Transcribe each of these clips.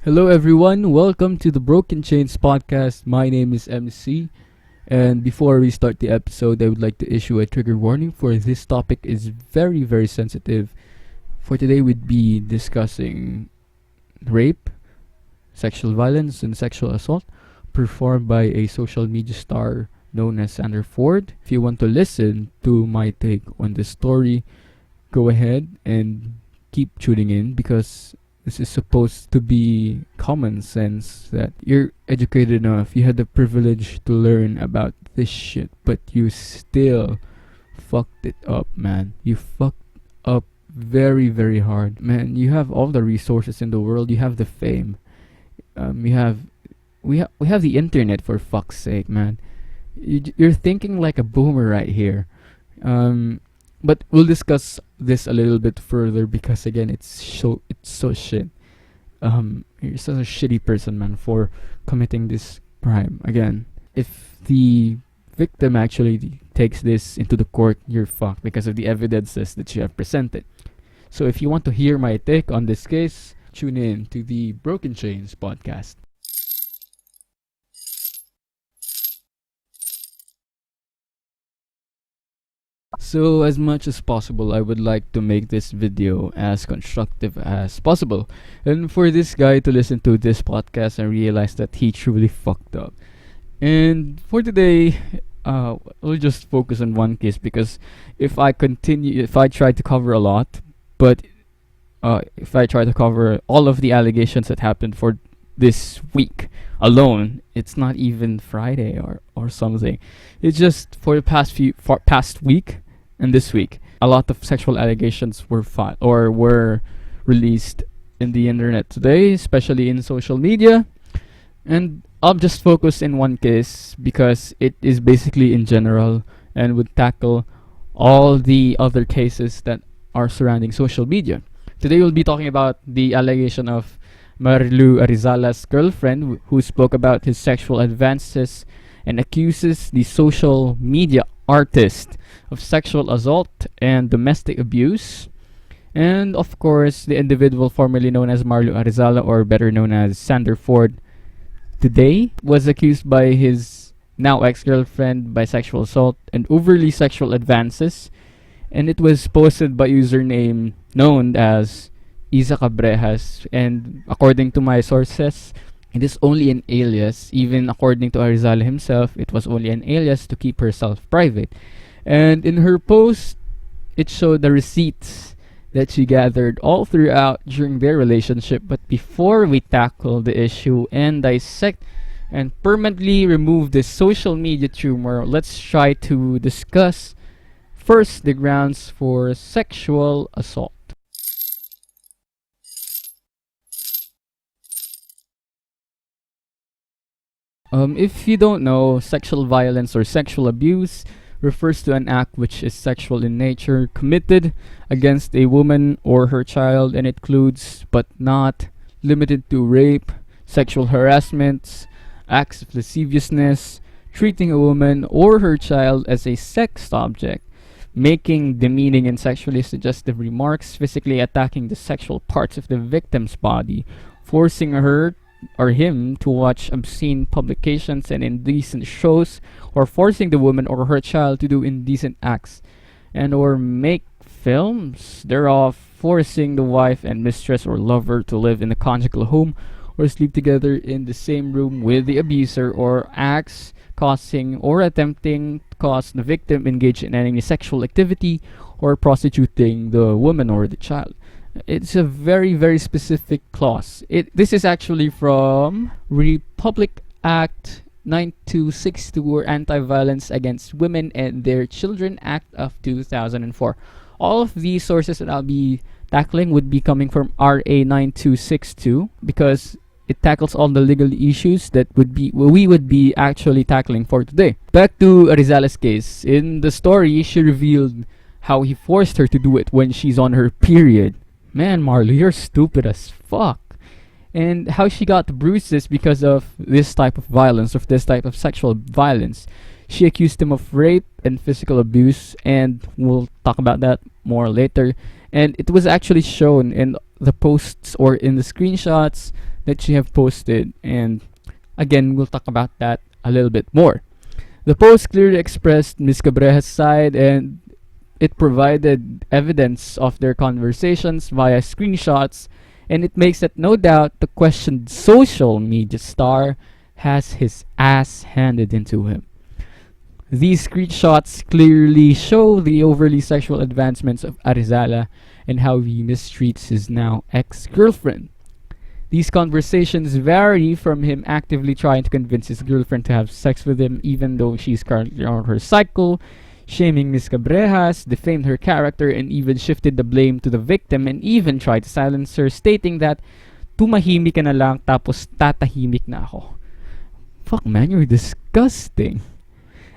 Hello, everyone. Welcome to the Broken Chains podcast. My name is MC. And before we start the episode, I would like to issue a trigger warning for this topic is very, very sensitive. For today, we'd be discussing rape, sexual violence, and sexual assault performed by a social media star known as Sandra Ford. If you want to listen to my take on this story, go ahead and keep tuning in because this is supposed to be common sense that you're educated enough, you had the privilege to learn about this shit, but you still fucked it up, man. You fucked up very, very hard. Man, you have all the resources in the world, you have the fame. You have we have the internet for fuck's sake, man. You're thinking like a boomer right here. But we'll discuss this a little bit further because again, it's so shit. You're such a shitty person, man, for committing this crime. Again, if the victim actually takes this into the court, you're fucked because of the evidences that you have presented. So if you want to hear my take on this case, tune in to the Broken Chains podcast. So as much as possible, I would like to make this video as constructive as possible. And for this guy to listen to this podcast and realize that he truly fucked up. And for today, we'll just focus on one case because if I try to cover a lot, but if I try to cover all of the allegations that happened for this week alone, it's not even Friday or something. It's just for the past week and this week, a lot of sexual allegations were filed or were released in the internet today, especially in social media. And I'll just focus in one case because it is basically in general and would tackle all the other cases that are surrounding social media. Today we'll be talking about the allegation of Marilu Arizala's girlfriend who spoke about his sexual advances and accuses the social media artist of sexual assault and domestic abuse. And of course, the individual formerly known as Marilu Arizala, or better known as Sandra Ford, today was accused by his now ex-girlfriend by sexual assault and overly sexual advances. And it was posted by username known as Isa Cabrejas, and according to my sources, it is only an alias. Even according to Arizala himself, it was only an alias to keep herself private. And in her post, it showed the receipts that she gathered all throughout during their relationship. But before we tackle the issue and dissect and permanently remove this social media tumor, let's try to discuss first the grounds for sexual assault. If you don't know, sexual violence or sexual abuse refers to an act which is sexual in nature committed against a woman or her child, and it includes but not limited to rape, sexual harassment, acts of lasciviousness, treating a woman or her child as a sex object, making demeaning and sexually suggestive remarks, physically attacking the sexual parts of the victim's body, forcing her or him to watch obscene publications and indecent shows, or forcing the woman or her child to do indecent acts and or make films thereof, forcing the wife and mistress or lover to live in a conjugal home or sleep together in the same room with the abuser, or acts causing or attempting to cause the victim engage in any sexual activity or prostituting the woman or the child. It's a very, very specific clause. This is actually from Republic Act 9262, or Anti-Violence Against Women and Their Children Act of 2004. All of these sources that I'll be tackling would be coming from RA 9262 because it tackles all the legal issues that we would be actually tackling for today. Back to Arizala's case. In the story, she revealed how he forced her to do it when she's on her period. Man, Marlo, you're stupid as fuck. And how she got bruises because of this type of violence, of this type of sexual violence. She accused him of rape and physical abuse, and we'll talk about that more later. And it was actually shown in the posts or in the screenshots that she have posted, and again, we'll talk about that a little bit more. The post clearly expressed Ms. Cabreja's side, and it provided evidence of their conversations via screenshots, and it makes it no doubt the questioned social media star has his ass handed into him. These screenshots clearly show the overly sexual advancements of Arizala and how he mistreats his now ex-girlfriend. These conversations vary from him actively trying to convince his girlfriend to have sex with him even though she's currently on her cycle, shaming Ms. Cabrejas, defamed her character, and even shifted the blame to the victim, and even tried to silence her, stating that tumahimik ka na lang tapos tatahimik na ako. Fuck man, you're disgusting.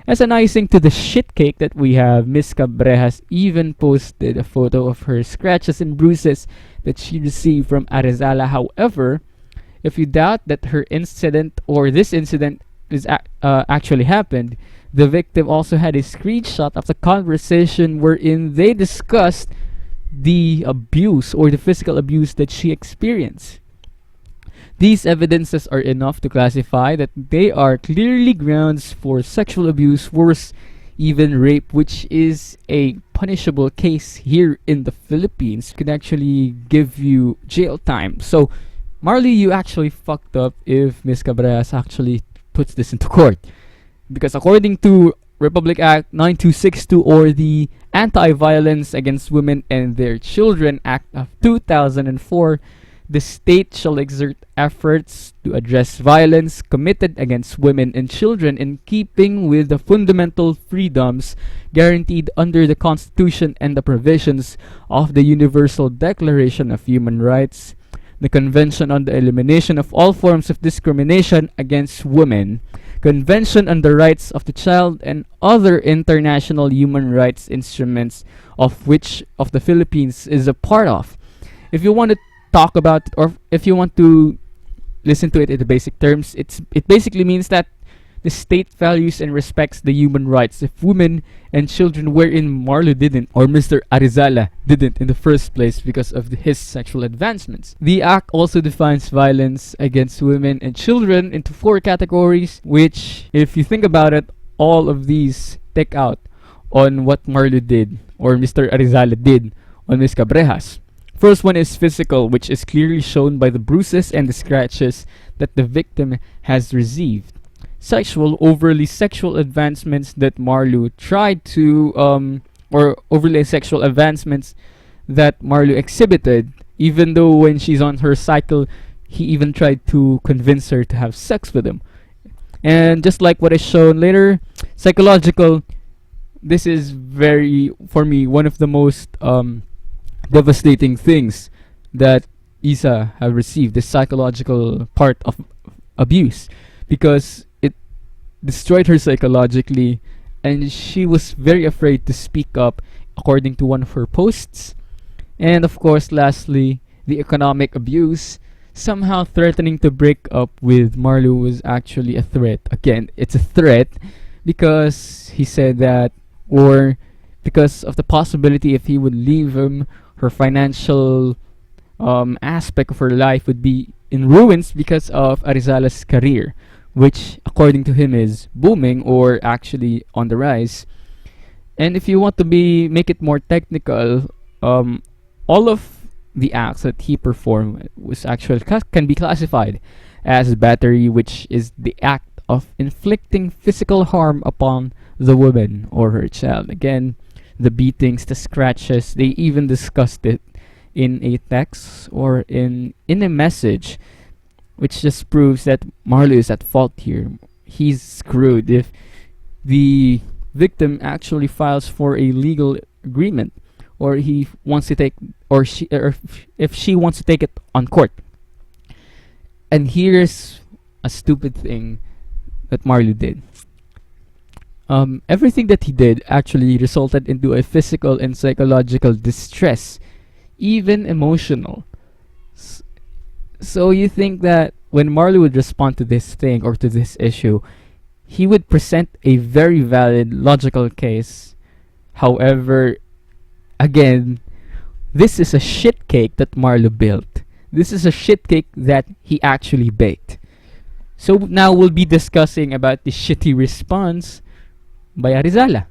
As an icing to the shit cake that we have, Ms. Cabrejas even posted a photo of her scratches and bruises that she received from Arizala. However, if you doubt that her incident or this incident is actually happened, the victim also had a screenshot of the conversation wherein they discussed the abuse or the physical abuse that she experienced. These evidences are enough to classify that they are clearly grounds for sexual abuse, worse, even rape, which is a punishable case here in the Philippines. Could actually give you jail time. So, Marley, you actually fucked up if Ms. Cabrejas actually puts this into court. Because according to Republic Act 9262 or the Anti-Violence Against Women and Their Children Act of 2004, the state shall exert efforts to address violence committed against women and children in keeping with the fundamental freedoms guaranteed under the Constitution and the provisions of the Universal Declaration of Human Rights, the Convention on the Elimination of All Forms of Discrimination Against Women, Convention on the Rights of the Child, and other international human rights instruments of which of the Philippines is a part of. If you want to talk about, or if you want to listen to it in the basic terms, it basically means that the state values and respects the human rights of women and children, wherein Marlo didn't, or Mr. Arizala didn't in the first place because of his sexual advancements. The act also defines violence against women and children into 4 categories, which, if you think about it, all of these take out on what Marlo did, or Mr. Arizala did on Ms. Cabrejas. First one is physical, which is clearly shown by the bruises and the scratches that the victim has received. Sexual, overly sexual advancements that Marlo tried to, or overly sexual advancements that Marlo exhibited, even though when she's on her cycle, he even tried to convince her to have sex with him. And just like what is shown later, psychological, this is very, for me, one of the most devastating things that Isa have received, the psychological part of abuse, because it destroyed her psychologically, and she was very afraid to speak up, according to one of her posts. And of course, lastly, the economic abuse. Somehow threatening to break up with Marlo was actually a threat. Again, it's a threat because he said that, or because of the possibility if he would leave him, her financial aspect of her life would be in ruins because of Arizala's career, which according to him is booming or actually on the rise. And if you want to make it more technical, all of the acts that he performed was actually can be classified as battery, which is the act of inflicting physical harm upon the woman or her child. Again, the beatings, the scratches, they even discussed it in a text or in a message, which just proves that Marlo is at fault here. He's screwed if the victim actually files for a legal agreement, or he wants to take, or she, or if she wants to take it on court. And here's a stupid thing that Marlo did. Everything that he did actually resulted into a physical and psychological distress, even emotional. So you think that when Marlo would respond to this thing or to this issue, he would present a very valid logical case. However, again, This is a shit cake that Marlo built. This is a shit cake that he actually baked. So now we'll be discussing about the shitty response by Arizala.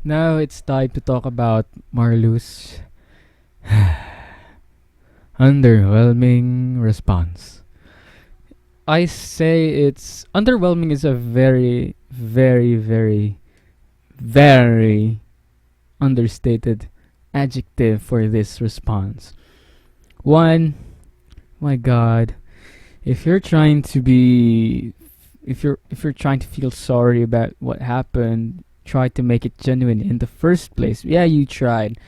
Now it's time to talk about Marlo's underwhelming response. I say it's underwhelming is a very, very, very, very understated adjective for this response. One, my God, if you're trying to be, if you're trying to feel sorry about what happened, try to make it genuine in the first place. Yeah, you tried.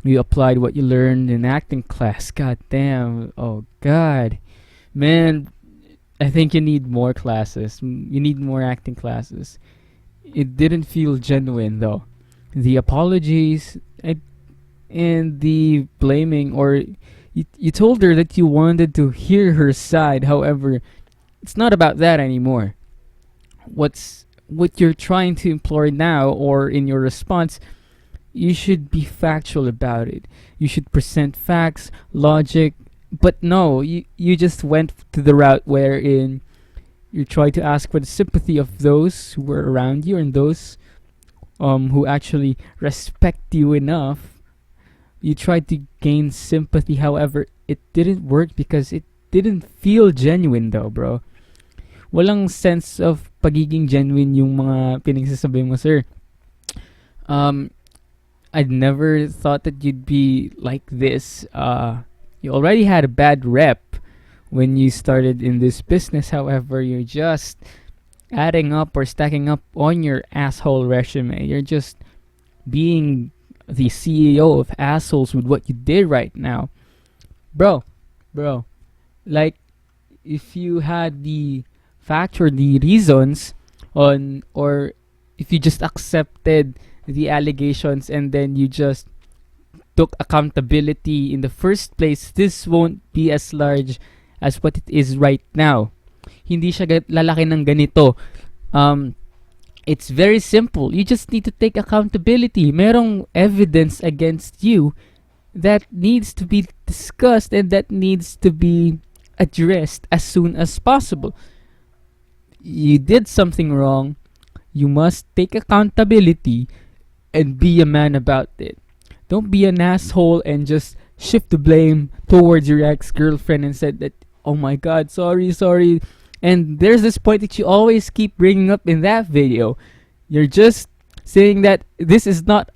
You applied what you learned in acting class. God damn. Oh God, man. I think you need more classes. You need more acting classes. It didn't feel genuine though. The apologies and the blaming, or you told her that you wanted to hear her side. However, it's not about that anymore. What you're trying to implore now, or in your response, you should be factual about it. You should present facts, logic. But no, you just went to the route wherein you try to ask for the sympathy of those who were around you and those who actually respect you enough. You tried to gain sympathy, however, it didn't work because it didn't feel genuine though, bro. Walang sense of pagiging genuine yung mga pinagsasabi mo, sir. I'd never thought that you'd be like this. You already had a bad rep when you started in this business. However, you're just adding up or stacking up on your asshole resume. You're just being the CEO of assholes with what you did right now. Bro, like, if you had the fact or the reasons on, or if you just accepted the allegations and then you just took accountability in the first place, this won't be as large as what it is right now. Hindi siya lalaki ng ganito. It's very simple. You just need to take accountability. Merong evidence against you that needs to be discussed and that needs to be addressed as soon as possible. You did something wrong. You must take accountability and be a man about it. Don't be an asshole and just shift the blame towards your ex-girlfriend and said that, oh my God, sorry. And there's this point that you always keep bringing up in that video. You're just saying that this is not,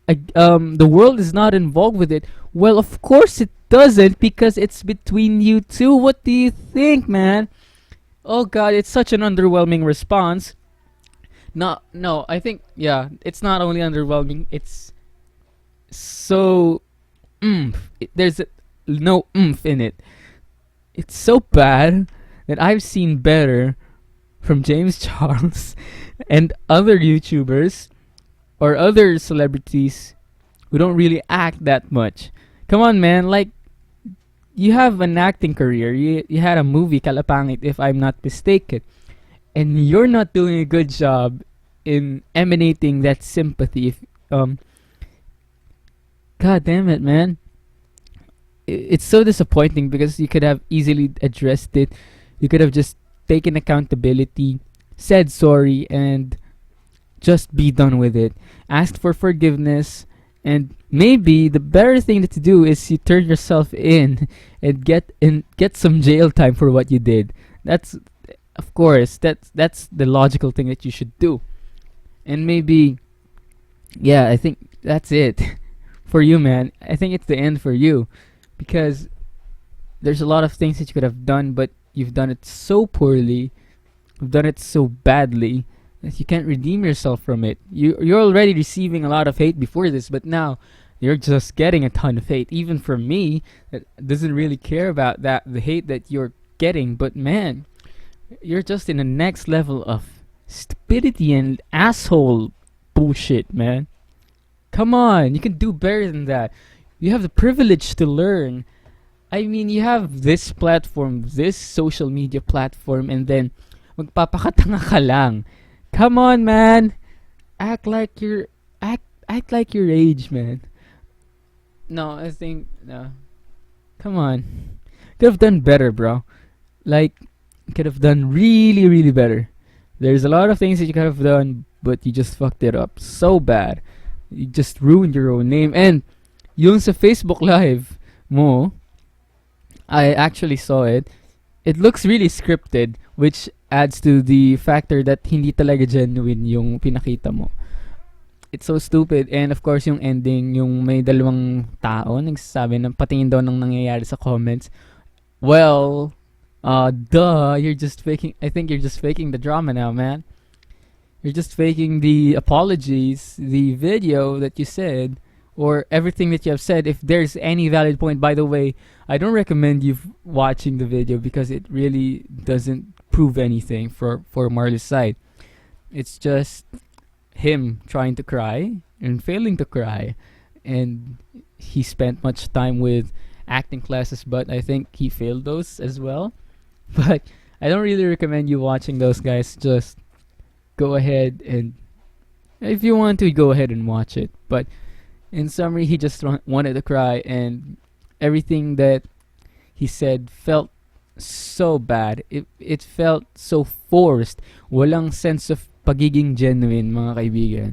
the world is not involved with it. Well, of course it doesn't, because it's between you two. What do you think, man? Oh God, it's such an underwhelming response. No, I think, yeah, it's not only underwhelming, it's so there's no oomph in it. It's so bad that I've seen better from James Charles and other YouTubers or other celebrities who don't really act that much. Come on, man, like, you have an acting career. You had a movie, Kalapangit, if I'm not mistaken, and you're not doing a good job in emanating that sympathy. God damn it, man. It's so disappointing because you could have easily addressed it. You could have just taken accountability, said sorry, and just be done with it. Asked for forgiveness, and maybe the better thing to do is you turn yourself in and get some jail time for what you did. That's, of course, that's the logical thing that you should do. And maybe, yeah, I think that's it for you, man. I think it's the end for you, because there's a lot of things that you could have done, but you've done it so poorly, you've done it so badly that you can't redeem yourself from it. You're already receiving a lot of hate before this, but now you're just getting a ton of hate, even from me that doesn't really care about that, the hate that you're getting. But man, you're just in the next level of stupidity and asshole bullshit, man. Come on, you can do better than that. You have the privilege to learn. I mean, you have this platform, this social media platform, and then magpapakatanga ka lang. Come on, man. Act like you're act like your age, man. No, I think no. Come on. Could have done better, bro. Like, could have done really, really better. There's a lot of things that you could have done, but you just fucked it up so bad. You just ruined your own name. And yung sa Facebook Live mo, I actually saw it. It looks really scripted, which adds to the factor that hindi talaga genuine yung pinakita mo. It's so stupid. And of course, yung ending, yung may dalawang tao nagsasabi ng patingin daw ng nangyayari sa comments. Well, you're just faking. I think you're just faking the drama now, man. You're just faking the apologies, the video that you said, or everything that you have said. If there's any valid point, by the way, I don't recommend you watching the video because it really doesn't prove anything for Marley's side. It's just him trying to cry and failing to cry, and he spent much time with acting classes, but I think he failed those as well. But I don't really recommend you watching those guys. Just go ahead, and if you want to, go ahead and watch it. But in summary, he just wanted to cry, and everything that he said felt so bad. It felt so forced. Walang sense of pagiging genuine, mga kaibigan.